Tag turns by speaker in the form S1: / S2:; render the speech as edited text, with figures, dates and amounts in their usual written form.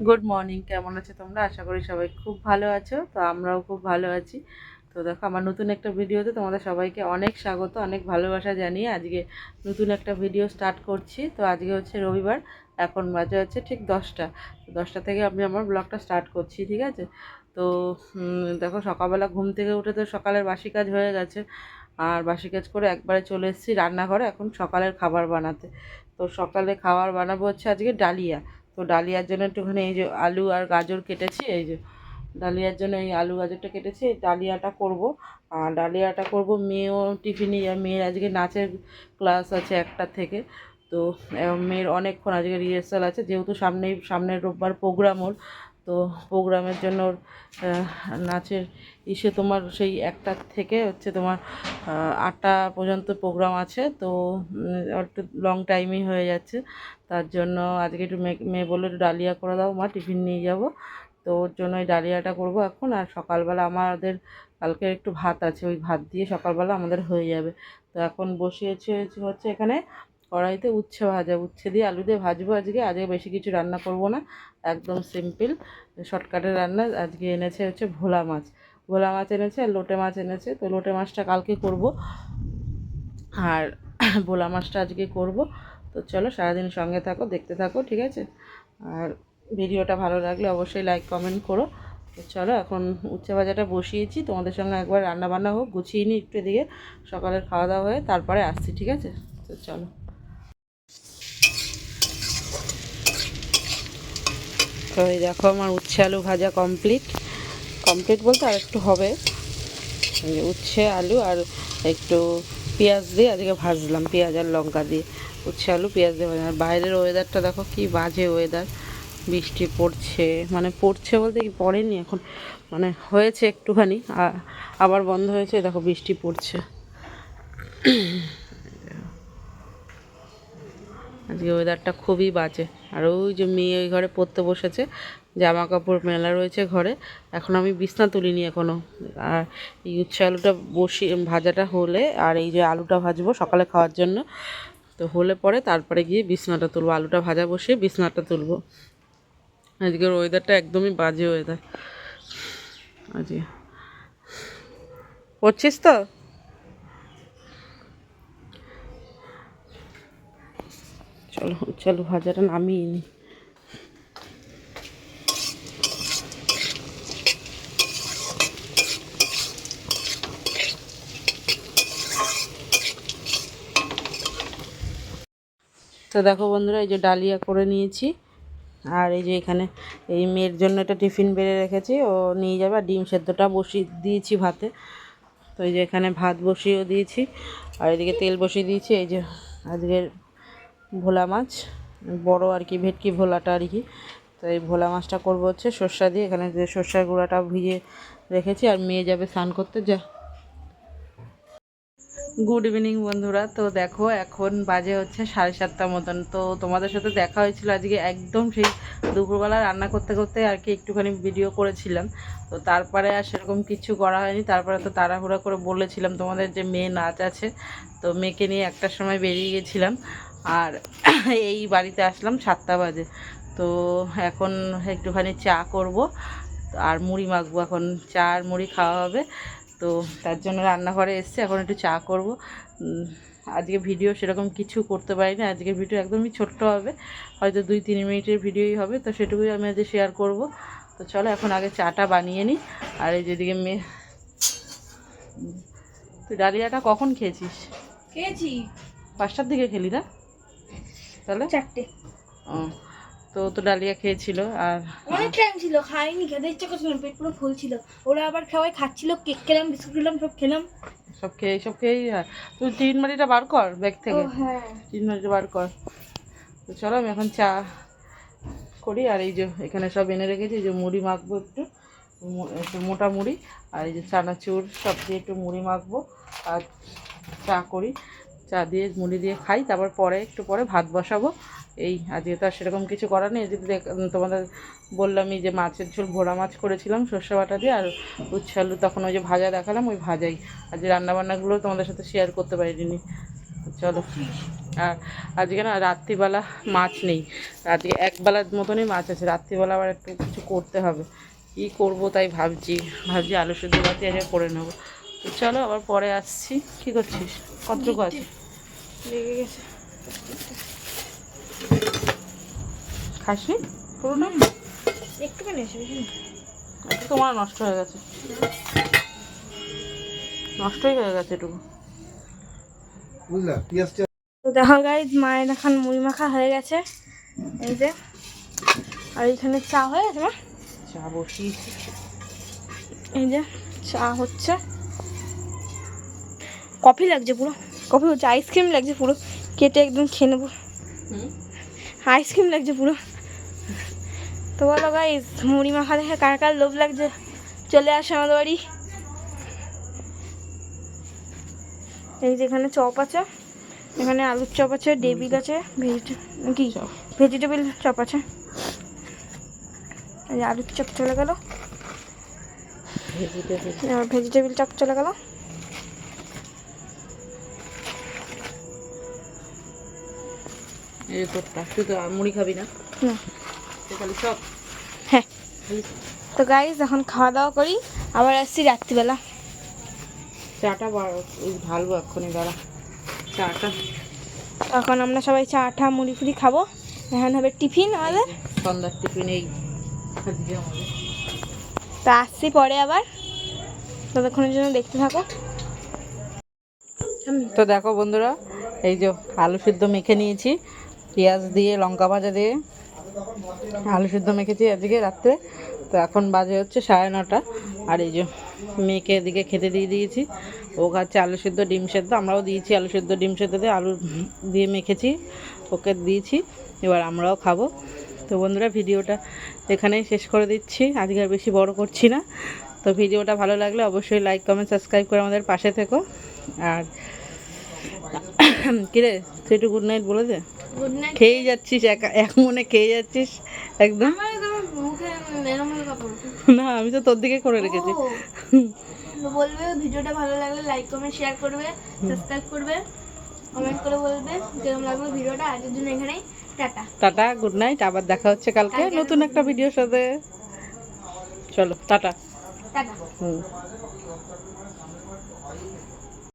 S1: Good morning, কেমন আছো তোমরা? আশা করি সবাই খুব ভালো আছো। তো আমরাও খুব ভালো আছি। তো দেখো, আমার নতুন একটা ভিডিওতে তোমাদের সবাইকে অনেক স্বাগত, অনেক ভালোবাসা জানিয়ে আজকে নতুন একটা ভিডিও স্টার্ট করছি। তো আজকে হচ্ছে রবিবার, এখন বাজে হচ্ছে ঠিক 10টা। তো 10টা থেকে আমি আমার ব্লগটা স্টার্ট করছি, ঠিক আছে? তো দেখো, সকালবেলা ঘুম থেকে উঠে তো সকালের বাসি কাজ হয়ে গেছে। আর বাসি কাজ করে একবারে চলে এসেছি রান্নাঘরে এখন সকালের খাবার বানাতে। তো সকালে খাবার বানাবো হচ্ছে আজকে ডালিয়া। তো ডালিয়ার জন্য একটুখানি এই যে আলু আর গাজর কেটেছি, এই যে ডালিয়ার জন্য এই আলু গাজরটা কেটেছি, এই ডালিয়াটা করব। আর ডালিয়াটা করব, মেয়েও টিফিনে যায়, মেয়ের আজকে নাচের ক্লাস আছে 1টা থেকে। তো মেয়ের অনেকক্ষণ আজকে রিহার্সাল আছে, যেহেতু সামনের রোববার প্রোগ্রাম ওর। তো প্রোগ্রামের জন্য ওর নাচের তোমার সেই 1টা থেকে হচ্ছে তোমার 8টা পর্যন্ত প্রোগ্রাম আছে। তো একটু লং টাইমই হয়ে যাচ্ছে। তার জন্য আজকে একটু মেয়ে বললো একটু ডালিয়া করে দাও মা, টিফিন নিয়ে যাব। তো ওর জন্য ওই ডালিয়াটা করব এখন। আর সকালবেলা আমাদের কালকে একটু ভাত আছে, ওই ভাত দিয়ে সকালবেলা আমাদের হয়ে যাবে। তো এখন বসিয়েছে হচ্ছে এখানে কড়াইতে উচ্ছে ভাজা, উচ্ছে দিয়ে আলু দিয়ে ভাজবো আজকে। আজকে বেশি কিছু রান্না করব না, একদম সিম্পল শর্টকাটের রান্না। আজকে এনেছে হচ্ছে ভোলা মাছ, ভোলা মাছ এনেছে আর লোটে মাছ এনেছে। তো লোটে মাছটা কালকে করব, আর ভোলা মাছটা আজকে করব। তো চলো, সারাদিন সঙ্গে থাকো, দেখতে থাকো, ঠিক আছে? আর ভিডিওটা ভালো লাগলে অবশ্যই লাইক কমেন্ট করো। তো চলো, এখন উচ্ছে ভাজাটা বসিয়েছি, তোমাদের সঙ্গে একবার রান্না বান্না হোক, গুছিয়ে নিই একটু, এদিকে সকালের খাওয়া দাওয়া হয়ে তারপরে আসছি, ঠিক আছে? তো চলো। তো এই দেখো, আমার উচ্ছে আলু ভাজা কমপ্লিট। কমপ্লিট বলতে আর একটু হবে। এই যে উচ্ছে আলু আর একটু পেঁয়াজ দিয়ে আজকে ভাজলাম, পেঁয়াজ আর লঙ্কা দিয়ে উচ্ছে আলু পেঁয়াজ দিয়ে ভাজলাম। আর বাইরের ওয়েদারটা দেখো কি বাজে ওয়েদার, বৃষ্টি পড়ছে, মানে পড়ছে বলতে কি পড়েনি এখন, মানে হয়েছে একটুখানি আবার বন্ধ হয়েছে। দেখো বৃষ্টি পড়ছে, আজকে ওয়েদারটা খুবই বাজে। আর ওই যে মেয়ে ওই ঘরে পড়তে বসেছে, জামা কাপড় মেলা রয়েছে ঘরে। এখন আমি বিছনা তুলিনি এখনও। আর এই উচ্ছে আলুটা ভাজাটা হলে, আর এই যে আলুটা ভাজবো সকালে খাওয়ার জন্য, তো হলে পরে তারপরে গিয়ে বিছনাটা তুলবো। আলুটা ভাজা বসিয়ে বিছনাটা তুলবো। আজকের ওয়েদারটা একদমই বাজে ওয়েদার আজকে। পড়ছিস তো? চলো চলো, ভাজাটা নামিয়ে নিই। তো দেখো বন্ধুরা, এই যে ডালিয়া করে নিয়েছি। আর এই যে এখানে এই মেয়ের জন্য একটা টিফিন বেড়ে রেখেছি, ও নিয়ে যাবে। আর ডিম সেদ্ধটা বসিয়ে দিয়েছি ভাতে। তো এই যে এখানে ভাত বসিয়েও দিয়েছি, আর এদিকে তেল বসিয়ে দিয়েছি। এই যে আজকের ভোলা মাছ, বড় আর কি, ভেটকি ভোলাটা আর কি। তো এই ভোলা মাছটা করবো হচ্ছে সর্ষা দিয়ে। এখানে যে সর্ষার গুঁড়াটা ভিজিয়ে রেখেছি। আর মেয়ে যাবে স্নান করতে। গুড ইভিনিং বন্ধুরা। তো দেখো, এখন বাজে হচ্ছে 7:30 মতন। তো তোমাদের সাথে দেখা হয়েছিল আজকে একদম সেই দুপুরবেলা রান্না করতে করতে আর কি, একটুখানি ভিডিও করেছিলাম। তো তারপরে আর সেরকম কিছু করা হয়নি। তারপরে তো তাড়াহুড়া করে বলেছিলাম তোমাদের যে মেয়ে নাচ আছে, তো মেয়েকে নিয়ে 1টার সময় বেরিয়ে গেছিলাম। আর এই বাড়িতে আসলাম 7টা বাজে। তো এখন একটুখানি চা করব আর মুড়ি মাখবো। এখন চা আর মুড়ি খাওয়া হবে। তো তার জন্য রান্নাঘরে এসেছি, এখন একটু চা করব। আজকে ভিডিও সেরকম কিছু করতে পারি না, আজকের ভিডিও একদমই ছোট্ট হবে, হয়তো 2-3 মিনিটের ভিডিওই হবে। তো সেটুকুই আমি আজকে শেয়ার করব। তো চলো, এখন আগে চাটা বানিয়ে নিই। আর এই যেদিকে মেয়ে, তুই ডালিয়াটা কখন খেয়েছিস?
S2: খেয়েছি
S1: 5টার দিকে খেলি না? তাহলে
S2: 4টে।
S1: ও, তো ডালিয়া খেয়েছিল। আর
S2: অনেক টাইম ছিল, খাইনি, খেতে ইচ্ছে করছিল না, পেট পুরো ফুল ছিল। ওরা আবার সবাই খাচ্ছিল, কেক খেলাম, বিস্কুট খেলাম, সব খেলাম।
S1: সব খেয়েই হয়। তুই চিনবাড়িটা বার কর ব্যাগ
S2: ও
S1: থেকে,
S2: হ্যাঁ,
S1: চিনবাড়িটা বার কর। তো চলো, আমি এখন চা করি। আর এই যে এখানে সব এনে রেখেছি, এই যে মুড়ি মাখবো একটু মোটা মুড়ি। আর এই যে চানাচুর সব দিয়ে একটু মুড়ি মাখবো আর চা করি। চা দিয়ে মুড়ি দিয়ে খাই, তারপর একটু পরে ভাত বসাবো। এই আজকে তো আর সেরকম কিছু করার নেই। যদি তোমাদের বললামই যে মাছের ঝোল, ভোলা মাছ করেছিলাম সর্ষে বাটা দিয়ে, আর উচ্ছে আলু তখন ওই যে ভাজা দেখালাম, ওই ভাজাই। আজ রান্নাবান্নাগুলো তোমাদের সাথে শেয়ার করতে পারিনি। চলো। আর আজকে না রাত্রিবেলা মাছ নেই, আজকে একবেলার মতনই মাছ আছে, রাত্রিবেলা আবার একটু কিছু করতে হবে, কী করবো তাই ভাবছি আলু সেদ্ধ বাতি আজকে করে নেবো। তো চলো আবার পরে আসছি। কী করছিস? কতটুকু আছে?
S2: লেগে গেছে
S1: খাসনি পুরোটা?
S2: একটুখানি এসে বেশি না।
S1: আচ্ছা, তোমার নষ্ট হয়ে গেছে, নষ্টই হয়ে গেছে এটুকু।
S3: বুঝলা পেঁয়াজটা
S2: তো দেখো গাইজ মায়ের এখন মুড়ি মাখা হয়ে গেছে এই যে, আর এখানে চা হয়ে গেছে মা,
S1: চা বসিয়েছি।
S2: এই যে চা হচ্ছে, কফি লাগছে পুরো, কফি হচ্ছে, আইসক্রিম লাগছে পুরো, কেটে একদম খেয়ে নেবো, আইসক্রিম লাগছে পুরো। তো বলো গাইজ মুড়ি মাখা দেখে কার কার লোভ লাগছে চলে আসে আমাদের বাড়ি। এই যে এখানে চপ আছে, এখানে আলুর চপ আছে, ডেবিল আছে, কি ভেজিটেবিল চপ আছে। এই যে আলুর চপ চলে গেল, এবার ভেজিটেবিল চপ চলে গেল।
S1: এই তোরটা তুই তো মুড়ি খাবি না,
S2: না
S1: খালি সব।
S2: হ্যাঁ, তো গাইজ এখন খাওয়া দাওয়া করি, আবার আসছি রাত্রিবেলা।
S1: চাটা ঢালবো এক্ষুনি, দাঁড়া চাটা।
S2: এখন আমরা সবাই চা টা মুড়ি ফুড়ি খাবো, এখন হবে টিফিন আমাদের।
S1: সন্ধ্যার টিফিন এই আজকে আমাদের।
S2: তা আসছি পরে আবার, ততক্ষণের জন্য দেখতে থাকো।
S1: তো দেখো বন্ধুরা, এই যে আলু সিদ্ধ মেখে নিয়েছি, পেঁয়াজ দিয়ে লঙ্কা ভাজা দিয়ে আলু সিদ্ধ মেখেছি আজকে রাত্রে। তো এখন বাজে হচ্ছে 9:30, আর এই যে মেয়েকে এদিকে খেতে দিয়ে দিয়েছি, ও খাচ্ছে আলু সিদ্ধ ডিম সেদ্ধ, আমরাও দিয়েছি আলু সিদ্ধ ডিম সেদ্ধ দিয়ে আলু দিয়ে মেখেছি, ওকে দিয়েছি, এবার আমরাও খাবো। তো বন্ধুরা ভিডিওটা এখানেই শেষ করে দিচ্ছি, আজকে আর বেশি বড় করছি না। তো ভিডিওটা ভালো লাগলে অবশ্যই লাইক কমেন্ট সাবস্ক্রাইব করে আমাদের পাশে থেকো। আর কিরে তুই একটু গুড নাইট বলে দে।
S2: Good night.
S1: খেয়েই যাচ্ছিস, এক মনে খেয়ে যাচ্ছিস একদম। না আমি তো তোর দিকে করে রেখেছি।
S2: বলবে ভিডিওটা ভালো লাগলে লাইক কমেন্ট শেয়ার করবে, সাবস্ক্রাইব করবে, কমেন্ট করে বলবে কেমন লাগলো ভিডিওটা। আজকের জন্য এখানেই টাটা
S1: টাটা, গুড নাইট, আবার দেখা হচ্ছে কালকে নতুন একটা ভিডিওর সাথে। চলো টাটা।
S2: টাটা।
S1: হুম।